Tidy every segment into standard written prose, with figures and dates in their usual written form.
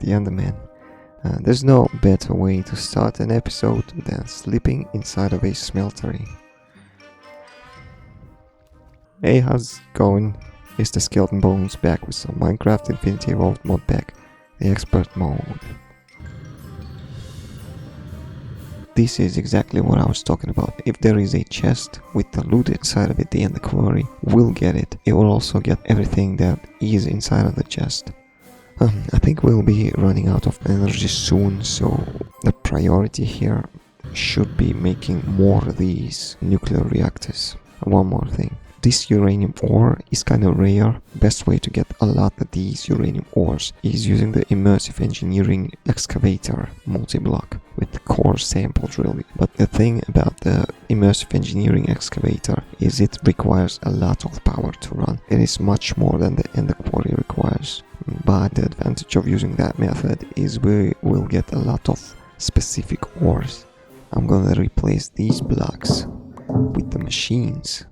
the Enderman. There's no better way to start an episode than sleeping inside of a smeltery. Hey, how's it going? It's the Skeleton Bones back with some Minecraft Infinity Evolved mod pack, the expert mode. This is exactly what I was talking about. If there is a chest with the loot inside of it, the quarry will get it. It will also get everything that is inside of the chest. I think we'll be running out of energy soon, so the priority here should be making more of these nuclear reactors. One more thing. This uranium ore is kind of rare. Best way to get a lot of these uranium ores is using the immersive engineering excavator multiblock with core sample drilling. But the thing about the immersive engineering excavator is it requires a lot of power to run. It is much more than the quarry requires. But the advantage of using that method is we will get a lot of specific ores. I'm gonna replace these blocks with the machines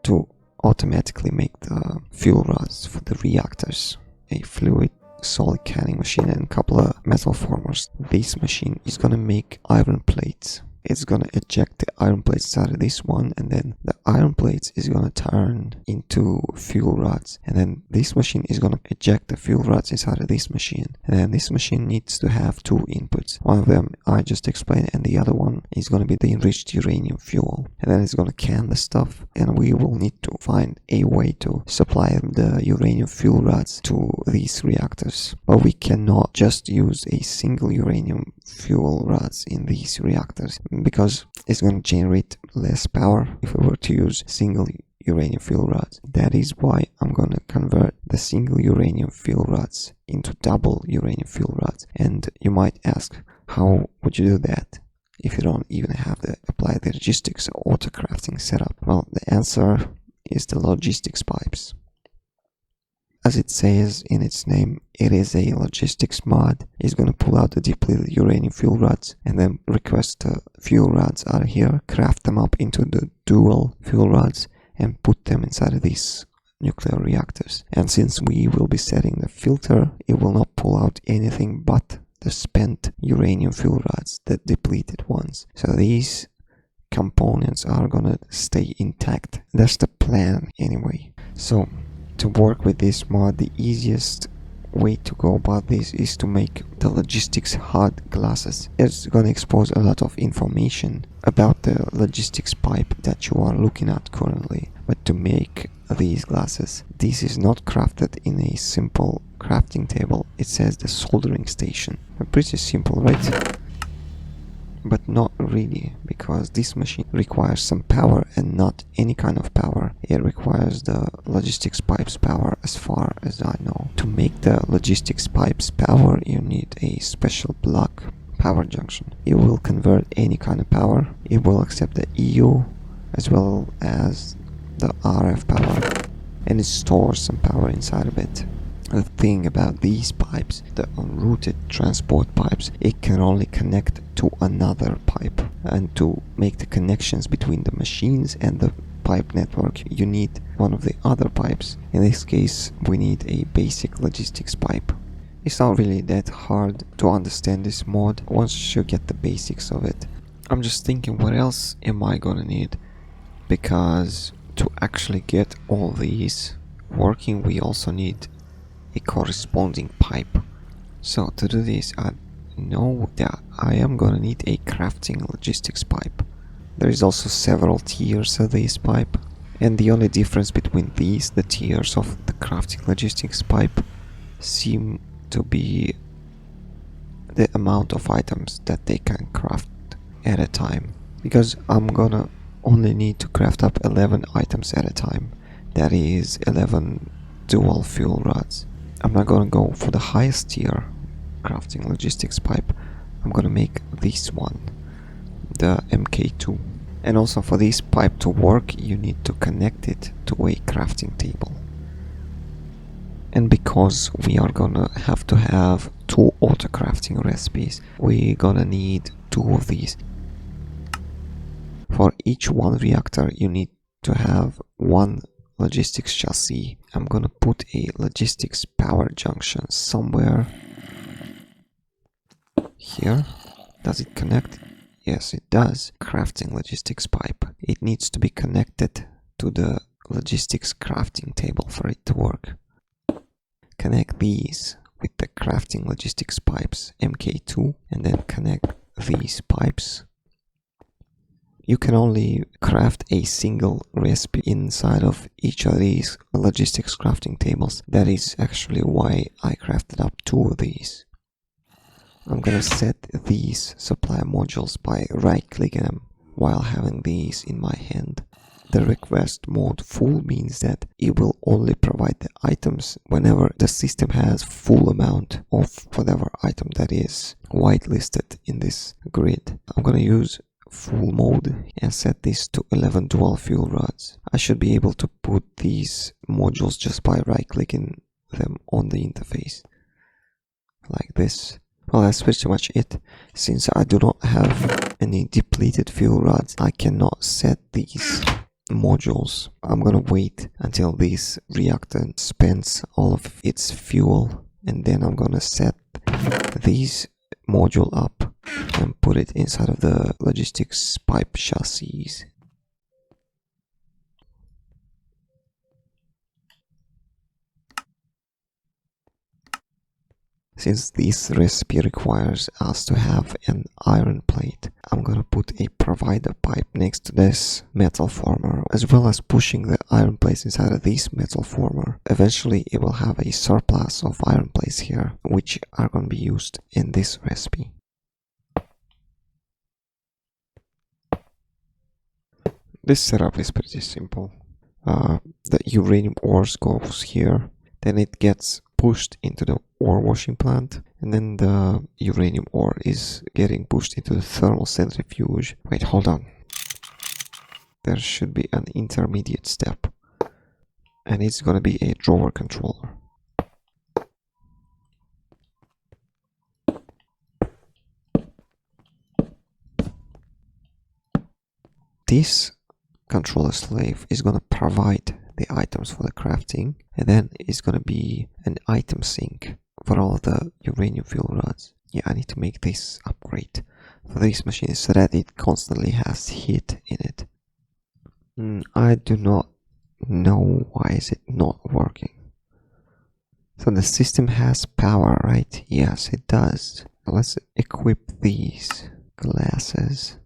to automatically make the fuel rods for the reactors. A fluid solid canning machine and a couple of metal formers. This machine is gonna make iron plates. It's gonna eject the iron plates out of this one, and then the iron plates is gonna turn into fuel rods, and then this machine is gonna eject the fuel rods inside of this machine. And then this machine needs to have two inputs. One of them I just explained, and the other one is gonna be the enriched uranium fuel. And then it's gonna can the stuff, and we will need to find a way to supply the uranium fuel rods to these reactors. But we cannot just use a single uranium fuel rods in these reactors, because it's going to generate less power if we were to use single uranium fuel rods. That is why I'm going to convert the single uranium fuel rods into double uranium fuel rods. And you might ask, how would you do that if you don't even have the applied logistics or auto crafting setup? Well, the answer is the logistics pipes. As it says in its name, it is a logistics mod. It's going to pull out the depleted uranium fuel rods and then request the fuel rods out of here, craft them up into the dual fuel rods and put them inside of these nuclear reactors. And since we will be setting the filter, it will not pull out anything but the spent uranium fuel rods, the depleted ones. So these components are going to stay intact. That's the plan anyway. So to work with this mod, the easiest way to go about this is to make the logistics hard glasses. It's going to expose a lot of information about the logistics pipe that you are looking at currently. But to make these glasses, this is not crafted in a simple crafting table. It says the soldering station. Pretty simple, right? But not really, because this machine requires some power and not any kind of power. It requires the logistics pipes power, as far as I know. To make the logistics pipes power, you need a special block power junction. It will convert any kind of power. It will accept the EU as well as the RF power, and it stores some power inside of it. The thing about these pipes, the unrouted transport pipes, it can only connect to another pipe. And to make the connections between the machines and the pipe network, you need one of the other pipes. In this case, we need a basic logistics pipe. It's not really that hard to understand this mod once you get the basics of it. I'm just thinking, what else am I gonna need? Because to actually get all these working, we also need a corresponding pipe. So to do this, I know that I am gonna need a crafting logistics pipe. There is also several tiers of this pipe, and the only difference between these, the tiers of the crafting logistics pipe, seem to be the amount of items that they can craft at a time. Because I'm gonna only need to craft up 11 items at a time. That is 11 dual fuel rods. I'm not gonna go for the highest tier crafting logistics pipe. I'm gonna make this one, the MK2. And also for this pipe to work, you need to connect it to a crafting table. And because we are gonna have to have two auto crafting recipes, we're gonna need two of these. For each one reactor, you need to have one logistics chassis. I'm gonna put a logistics power junction somewhere here. Does it connect? Yes, it does. Crafting logistics pipe. It needs to be connected to the logistics crafting table for it to work. Connect these with the crafting logistics pipes MK2 and then connect these pipes. You can only craft a single recipe inside of each of these logistics crafting tables. That is actually why I crafted up 2 of these. I'm gonna set these supply modules by right-clicking them while having these in my hand. The request mode full means that it will only provide the items whenever the system has full amount of whatever item that is whitelisted in this grid. I'm gonna use full mode and set this to 11 dual fuel rods. I should be able to put these modules just by right-clicking them on the interface like this. Well, that's pretty much it. Since I do not have any depleted fuel rods, I cannot set these modules. I'm gonna wait until this reactor spends all of its fuel, and then I'm gonna set these module up and put it inside of the logistics pipe chassis. Since this recipe requires us to have an iron plate, I'm gonna put a provider pipe next to this metal former, as well as pushing the iron plates inside of this metal former. Eventually it will have a surplus of iron plates here, which are gonna be used in this recipe. This setup is pretty simple. The uranium ores goes here, then it gets pushed into the ore washing plant, and then the uranium ore is getting pushed into the thermal centrifuge. Wait, hold on. There should be an intermediate step, and it's gonna be a drawer controller. This controller slave is gonna provide the items for the crafting, and then it's gonna be an item sink for all the uranium fuel rods. Yeah, I need to make this upgrade for this machine so that it constantly has heat in it. I do not know why is it not working. So the system has power, right? Yes, it does. Let's equip these glasses.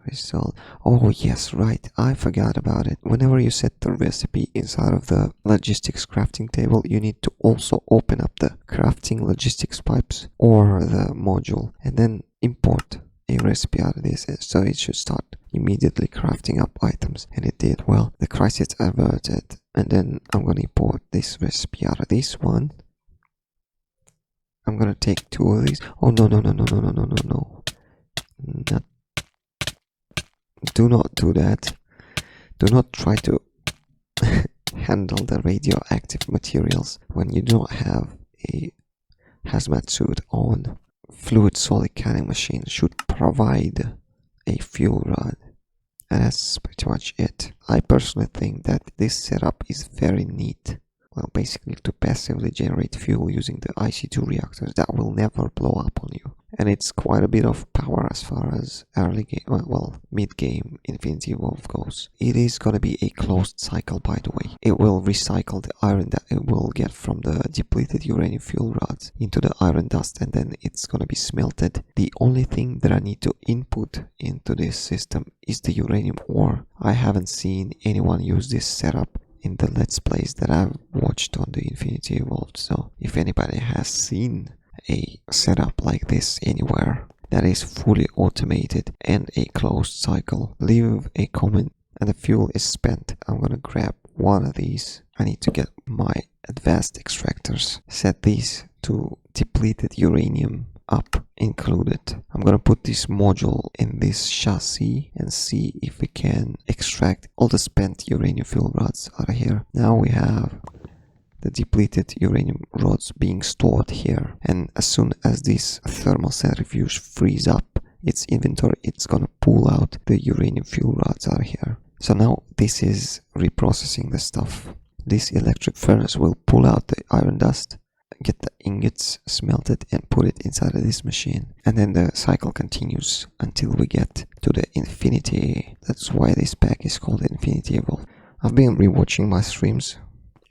Result. Oh yes, right, I forgot about it. Whenever you set the recipe inside of the logistics crafting table, you need to also open up the crafting logistics pipes or the module and then import a recipe out of this, so it should start immediately crafting up items, and it did. Well, the crisis averted, and then I'm gonna import this recipe out of this one. I'm gonna take 2 of these. Oh no. Do not do that. Do not try to handle the radioactive materials when you do not have a hazmat suit on. Fluid solid canning machine should provide a fuel rod, and that's pretty much it. I personally think that this setup is very neat. Well, basically to passively generate fuel using the IC2 reactors that will never blow up on you. And it's quite a bit of power as far as early game, well, mid-game Infinity Evolved goes. It is gonna be a closed cycle, by the way. It will recycle the iron that it will get from the depleted uranium fuel rods into the iron dust, and then it's gonna be smelted. The only thing that I need to input into this system is the uranium ore. I haven't seen anyone use this setup in the Let's Plays that I've watched on the Infinity Evolved, so if anybody has seen a setup like this anywhere that is fully automated and a closed cycle, leave a comment. And the fuel is spent. I'm gonna grab one of these. I need to get my advanced extractors, set these to depleted uranium up included. I'm gonna put this module in this chassis and see if we can extract all the spent uranium fuel rods out of here. Now we have the depleted uranium rods being stored here, and as soon as this thermal centrifuge frees up its inventory, it's gonna pull out the uranium fuel rods out of here. So now this is reprocessing the stuff. This electric furnace will pull out the iron dust, get the ingots smelted and put it inside of this machine, and then the cycle continues until we get to the infinity. That's why this pack is called Infinity Evolved. I've been rewatching my streams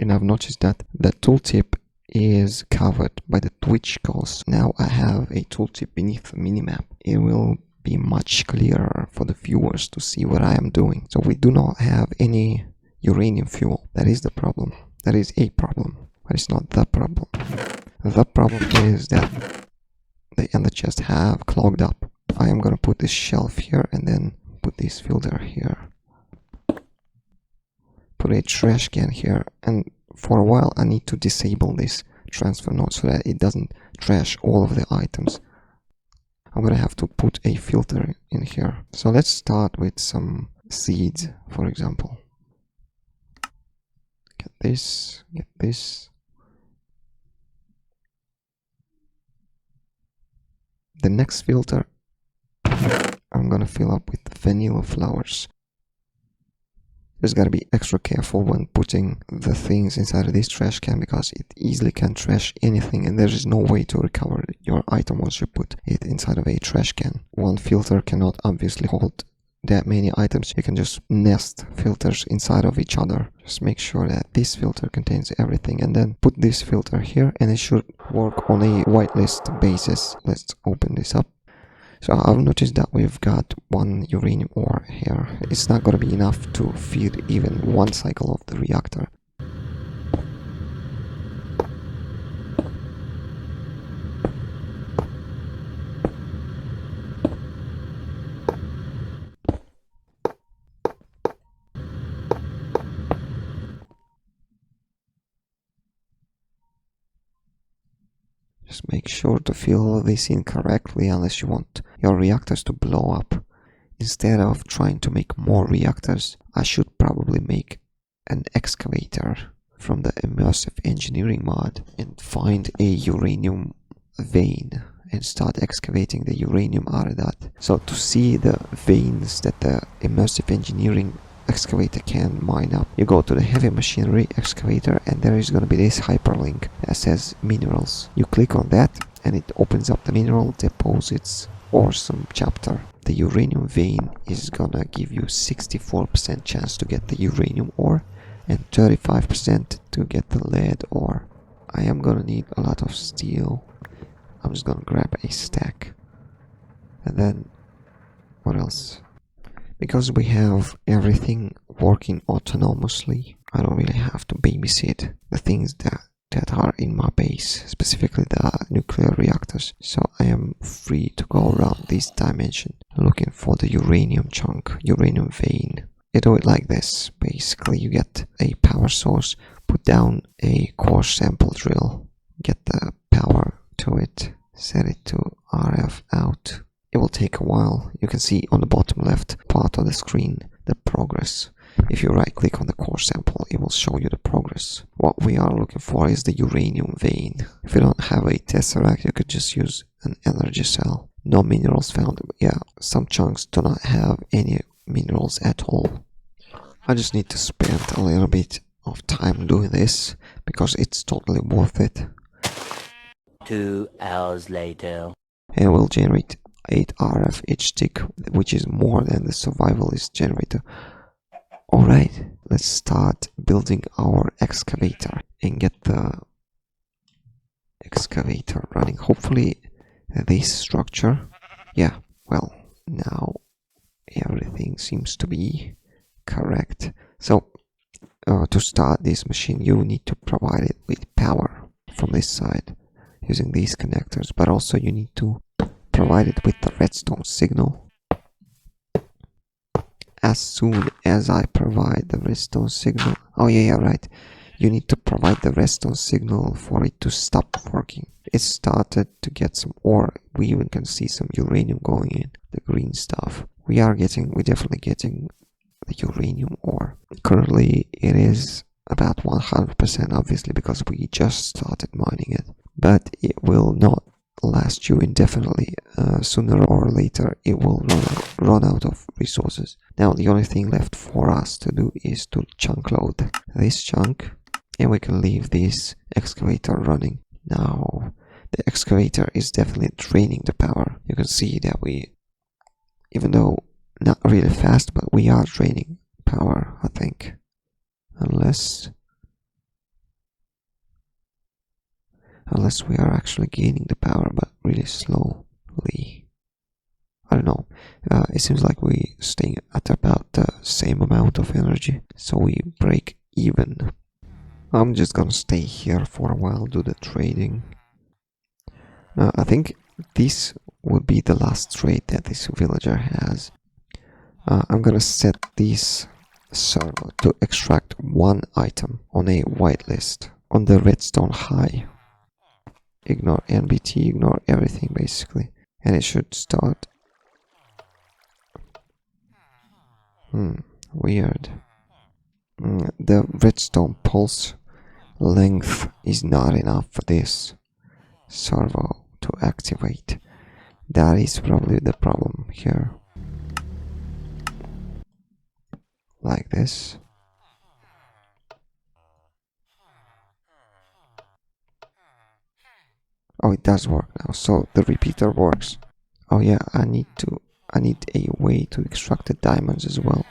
and I've noticed that the tooltip is covered by the Twitch course. Now I have a tooltip beneath the minimap. It will be much clearer for the viewers to see what I am doing. So we do not have any uranium fuel. That is the problem. That is a problem, but it's not the problem. The problem is that the ender chests have clogged up. I am gonna put this shelf here and then put this filter here. Put a trash can here, and for a while I need to disable this transfer node so that it doesn't trash all of the items. I'm gonna have to put a filter in here. So let's start with some seeds, for example. Get this, get this. The next filter I'm gonna fill up with vanilla flowers. Just gotta be extra careful when putting the things inside of this trash can because it easily can trash anything and there is no way to recover your item once you put it inside of a trash can. One filter cannot obviously hold that many items. You can just nest filters inside of each other. Just make sure that this filter contains everything and then put this filter here and it should work on a whitelist basis. Let's open this up. So I've noticed that we've got one uranium ore here. It's not going to be enough to feed even one cycle of the reactor. Just make sure to fill this in correctly unless you want your reactors to blow up. Instead of trying to make more reactors, I should probably make an excavator from the immersive engineering mod and find a uranium vein and start excavating the uranium out of that. So to see the veins that the immersive engineering excavator can mine up, you go to the heavy machinery excavator and there is going to be this hyperlink that says minerals. You click on that and it opens up the mineral deposits awesome chapter. The uranium vein is gonna give you 64% chance to get the uranium ore and 35% to get the lead ore. I am gonna need a lot of steel. I'm just gonna grab a stack. And then what else? Because we have everything working autonomously, I don't really have to babysit the things that are in my base, specifically the nuclear reactors. So I am free to go around this dimension looking for the uranium chunk, uranium vein. You do it like this. Basically you get a power source, put down a core sample drill, get the power to it, set it to RF out. It will take a while. You can see on the bottom left part of the screen the progress. If you right click on the core sample, it will show you the progress. What we are looking for is the uranium vein. If you don't have a tesseract, you could just use an energy cell. No minerals found. Yeah, some chunks do not have any minerals at all. I just need to spend a little bit of time doing this because it's totally worth it. 2 hours later. And we'll generate 8 RF each tick, which is more than the survivalist generator. Alright, let's start building our excavator and get the excavator running. Hopefully this structure, yeah, well, now everything seems to be correct. So to start this machine you need to provide it with power from this side using these connectors, but also you need to provide it with the redstone signal. As soon as I provide the redstone signal, oh yeah, right, you need to provide the redstone signal for it to stop working. It started to get some ore. We even can see some uranium going in, the green stuff. We're definitely getting the uranium ore. Currently it is about 100% obviously because we just started mining it, but it will not last you indefinitely. Sooner or later it will run out of resources. Now the only thing left for us to do is to chunk load this chunk, and we can leave this excavator running. Now the excavator is definitely draining the power. You can see that we, even though not really fast, but we are draining power, I think. Unless we are actually gaining the power, but really slowly. I don't know. It seems like we stay at about the same amount of energy, so we break even. I'm just gonna stay here for a while, do the trading. I think this would be the last trade that this villager has. I'm gonna set this server to extract one item on a whitelist on the redstone high. Ignore NBT, ignore everything basically, and it should start. Weird. The redstone pulse length is not enough for this servo to activate. That is probably the problem here. Like this. Oh, it does work now, so the repeater works. Oh yeah, I need a way to extract the diamonds as well.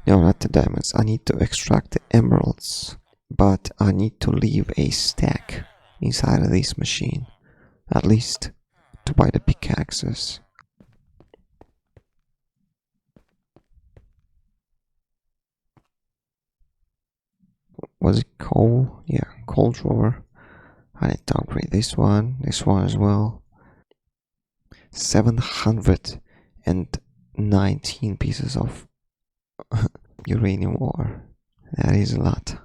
No, not the diamonds. I need to extract the emeralds, but I need to leave a stack inside of this machine, at least to buy the pickaxes. Was it coal? Yeah, coal drawer. I need to upgrade this one as well. 719 pieces of uranium ore. That is a lot.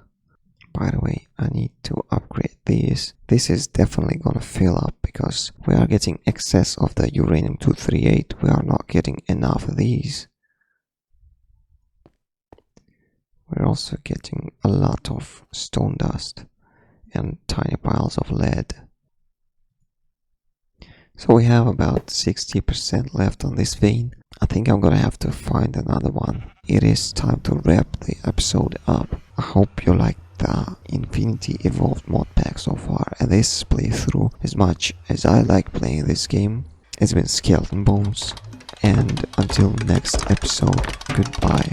By the way, I need to upgrade these. This is definitely gonna fill up because we are getting excess of the uranium-238. We are not getting enough of these. We're also getting a lot of stone dust and tiny piles of lead. So we have about 60% left on this vein. I think I'm gonna have to find another one. It is time to wrap the episode up. I hope you liked the Infinity Evolved mod pack so far, and this playthrough as much as I like playing this game. It's been Skeleton Bones, and until next episode, goodbye.